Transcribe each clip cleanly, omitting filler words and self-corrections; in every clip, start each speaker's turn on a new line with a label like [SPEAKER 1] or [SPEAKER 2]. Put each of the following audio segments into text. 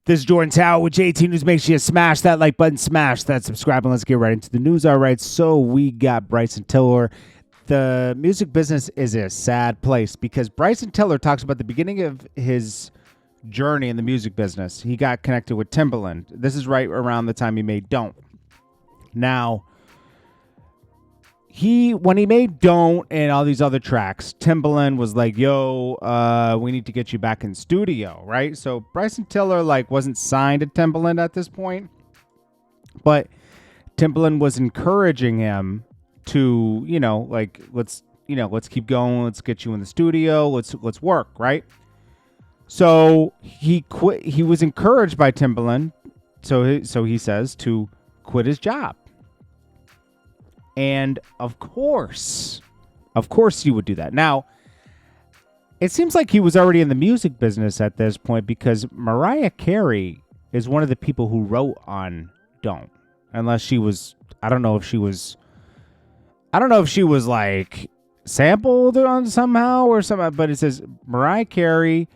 [SPEAKER 1] This is Jordan Tower with JT News. Make sure you smash that like button, smash that subscribe, and let's get right into the news. All right, so we got Bryson Tiller. The music business is a sad place because Bryson Tiller talks about the beginning of his journey in the music business. He got connected with Timbaland. This is right around the time he made Don't. Now, when he made Don't and all these other tracks, Timbaland was like, yo, we need to get you back in studio, right? So Bryson Tiller wasn't signed to Timbaland at this point, but Timbaland was encouraging him to, let's keep going, let's get you in the studio, let's work, right? So he quit. He was encouraged by Timbaland, so he says, to quit his job. And of course he would do that. Now, it seems like he was already in the music business at this point because Mariah Carey is one of the people who wrote on Don't. Unless she was, I don't know if she was like sampled on somehow or something, but it says Mariah Carey,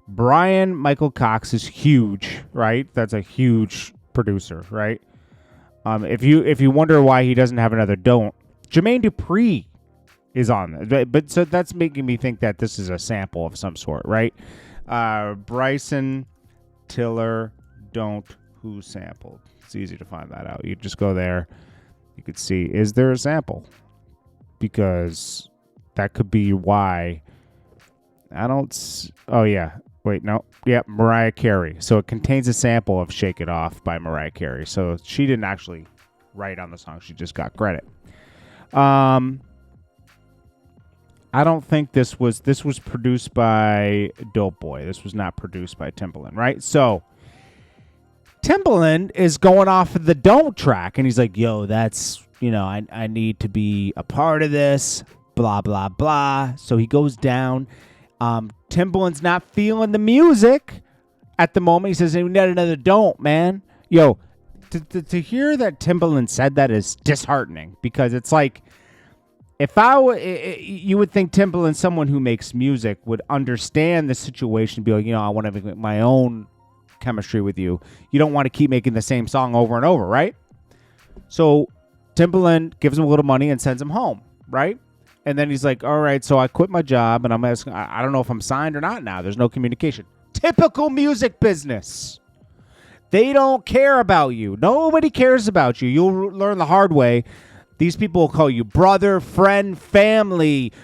[SPEAKER 1] Brian Michael Cox is huge, right? That's a huge producer, right? If you wonder why he doesn't have another Don't, Jermaine Dupri is on this. But so that's making me think that this is a sample of some sort, right? Bryson Tiller Don't, who sampled? It's easy to find that out. You just go there. You could see, is there a sample? Because that could be why. Oh, yeah. Wait, no. Yep, Mariah Carey. So it contains a sample of Shake It Off by Mariah Carey. So she didn't actually write on the song. She just got credit. I don't think this was produced by Dope Boy. This was not produced by Timbaland, right? So Timbaland is going off of the Don't track, and he's like, yo, that's, I need to be a part of this, blah, blah, blah. So he goes down. Timbaland's not feeling the music at the moment. He says, we need another Don't, man. Yo, to hear that Timbaland said that is disheartening because it's like, you would think Timbaland, someone who makes music, would understand the situation, be like, I want to make my own chemistry with you. You don't want to keep making the same song over and over, right? So Timbaland gives him a little money and sends him home, right? And then he's like, all right, so I quit my job, and I'm asking, I don't know if I'm signed or not now. There's no communication. Typical music business. They don't care about you. Nobody cares about you. You'll learn the hard way. These people will call you brother, friend, family.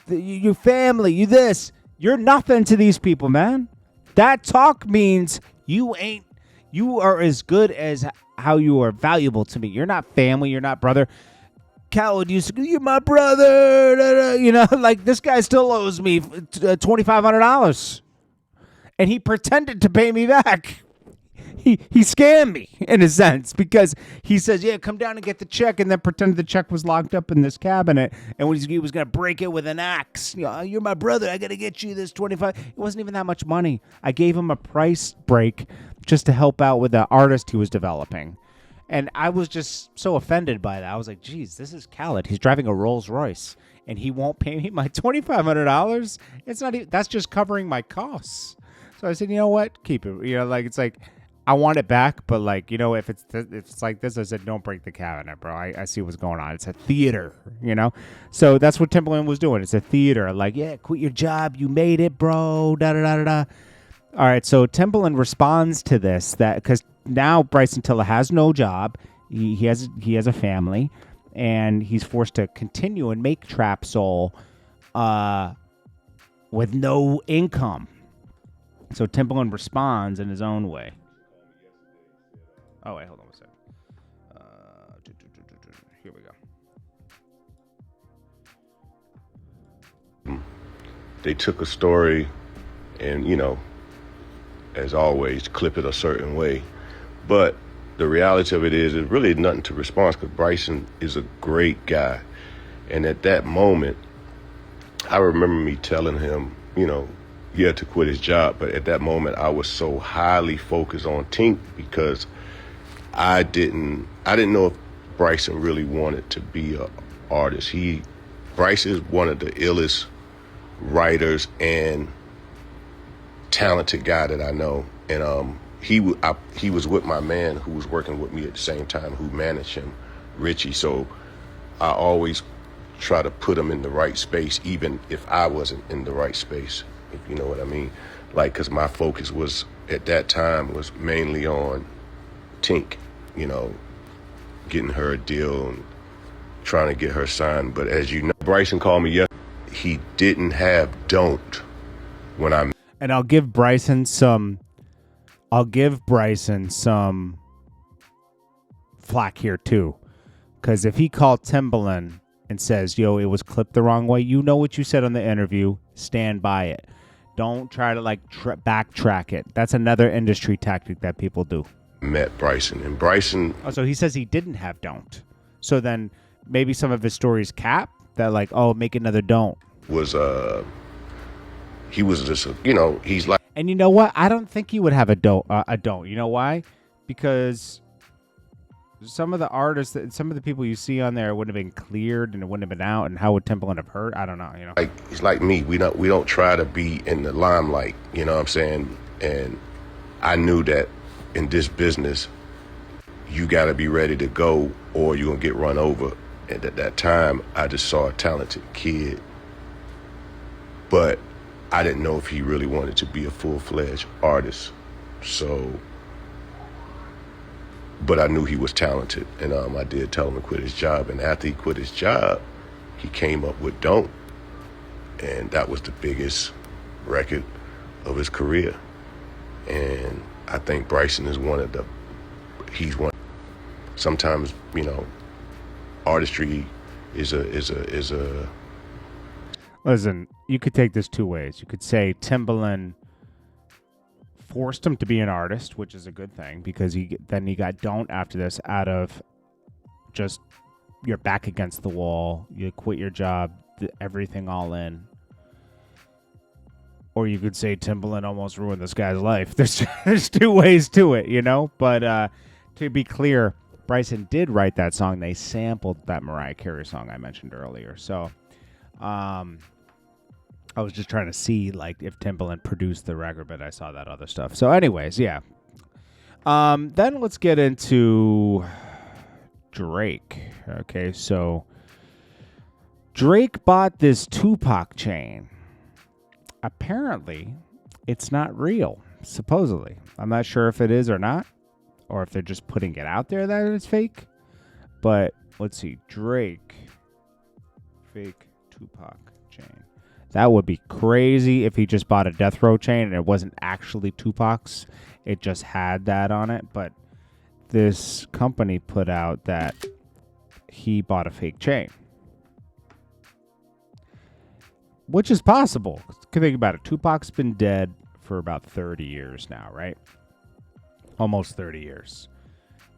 [SPEAKER 1] Your family, you this. You're nothing to these people, man. That talk means you are as good as how you are valuable to me. You're not family. You're not brother. Khaled used to, you're my brother. This guy still owes me $2,500. And he pretended to pay me back. He scammed me in a sense because he says, yeah, come down and get the check, and then pretended the check was locked up in this cabinet, and he was going to break it with an axe. You're my brother. I got to get you this $25. It wasn't even that much money. I gave him a price break just to help out with the artist he was developing. And I was just so offended by that. I was like, geez, this is Khaled. He's driving a Rolls Royce, and he won't pay me my $2,500. It's not even, that's just covering my costs. So I said, you know what? Keep it. It's like, I want it back, but if it's like this, I said, don't break the cabinet, bro. I see what's going on. It's a theater, So that's what Timbaland was doing. It's a theater. Yeah, quit your job. You made it, bro. Da da da da da. All right, so Timbaland responds to this because now Bryson Tiller has no job. He has a family, and he's forced to continue and make trap soul with no income. So Timbaland responds in his own way. Oh, wait, hold on a second. Here we
[SPEAKER 2] go. They took a story and, as always, clip it a certain way. But the reality of it is really nothing to respond because Bryson is a great guy. And at that moment, I remember me telling him, he had to quit his job. But at that moment, I was so highly focused on Tink because I didn't know if Bryson really wanted to be an artist. Bryson is one of the illest writers and talented guy that I know. And he was with my man who was working with me at the same time, who managed him, Richie. So I always try to put him in the right space, even if I wasn't in the right space, if you know what I mean. Like, because my focus was at that time was mainly on Tink, you know, getting her a deal and trying to get her signed. But as you know, Bryson called me yesterday. He didn't have Don't when I.
[SPEAKER 1] And I'll give Bryson some flack here too, because if he called Timbaland and says, "Yo, it was clipped the wrong way," you know what you said on the interview. Stand by it. Don't try to backtrack it. That's another industry tactic that people do.
[SPEAKER 2] Met Bryson, and Bryson.
[SPEAKER 1] Oh, so he says he didn't have Don't. So then maybe some of his stories cap that, like, oh, make another Don't.
[SPEAKER 2] He was just he's like.
[SPEAKER 1] And you know what? I don't think he would have a Don't. You know why? Because some of the artists, some of the people you see on there wouldn't have been cleared and it wouldn't have been out. And how would Timbaland have heard? I don't know.
[SPEAKER 2] Like, he's like me. We don't try to be in the limelight. You know what I'm saying? And I knew that in this business, you got to be ready to go, or you're gonna get run over. And at that time, I just saw a talented kid, but I didn't know if he really wanted to be a full-fledged artist. So, but I knew he was talented, and I did tell him to quit his job. And after he quit his job, he came up with Don't, and that was the biggest record of his career. And I think Bryson is he's one. Sometimes, artistry is a.
[SPEAKER 1] Listen, you could take this two ways. You could say Timbaland forced him to be an artist, which is a good thing, because he got Don't after this out of just you're back against the wall, you quit your job, everything all in. Or you could say Timbaland almost ruined this guy's life. There's two ways to it, But to be clear, Bryson did write that song. They sampled that Mariah Carey song I mentioned earlier. So I was just trying to see like if Timbaland produced the record, but I saw that other stuff. So anyways, yeah. Then let's get into Drake. Okay, so Drake bought this Tupac chain. Apparently, it's not real, supposedly. I'm not sure if it is or not, or if they're just putting it out there that it's fake. But let's see. Drake. Fake Tupac chain. That would be crazy if he just bought a death row chain and it wasn't actually Tupac's. It just had that on it. But this company put out that he bought a fake chain. Which is possible. Think about it. Tupac's been dead for about 30 years now, right? Almost 30 years.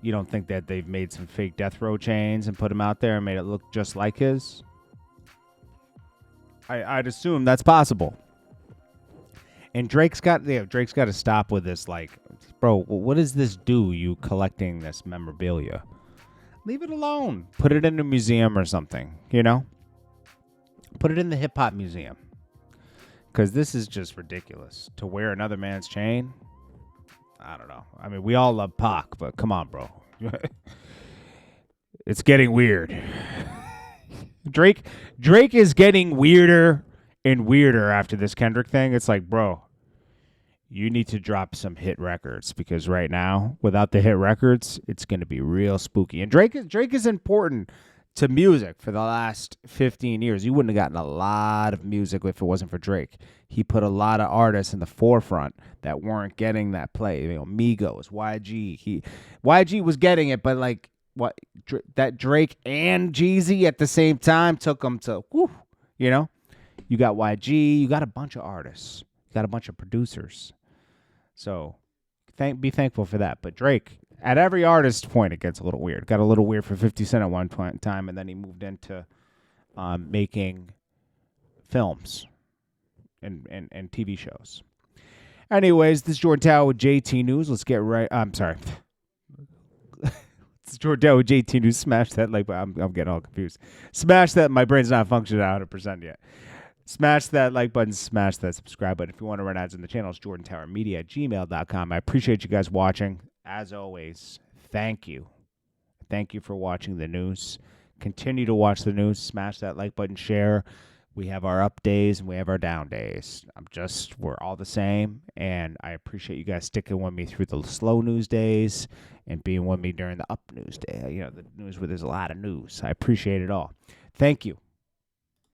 [SPEAKER 1] You don't think that they've made some fake death row chains and put them out there and made it look just like his? I'd assume that's possible. And Drake's got to stop with this, like, bro, what does this do, you collecting this memorabilia? Leave it alone. Put it in a museum or something, Put it in the hip-hop museum. Because this is just ridiculous. To wear another man's chain? I don't know. I mean, we all love Pac, but come on, bro. It's getting weird. Drake is getting weirder and weirder after this Kendrick thing. It's like, bro, you need to drop some hit records, because right now, without the hit records, it's going to be real spooky. And Drake is important to music for the last 15 years. You wouldn't have gotten a lot of music if it wasn't for Drake. He put a lot of artists in the forefront that weren't getting that play. Migos, YG. YG was getting it, but like that Drake and Jeezy at the same time took them to, You got YG, you got a bunch of artists, you got a bunch of producers. So be thankful for that. But Drake, at every artist point, it gets a little weird. Got a little weird for 50 Cent at one point in time, and then he moved into making films and TV shows. Anyways, this is Jordan Tower with JT News. Let's get right. I'm sorry. It's Jordan Tower with JT News. Smash that like. I'm getting all confused. Smash that. My brain's not functioning 100% yet. Smash that like button, smash that subscribe button. If you want to run ads on the channel, it's jordantowermedia at gmail.com. I appreciate you guys watching. As always, thank you. Thank you for watching the news. Continue to watch the news. Smash that like button, share. We have our up days and we have our down days. We're all the same. And I appreciate you guys sticking with me through the slow news days and being with me during the up news day. The news where there's a lot of news. I appreciate it all. Thank you.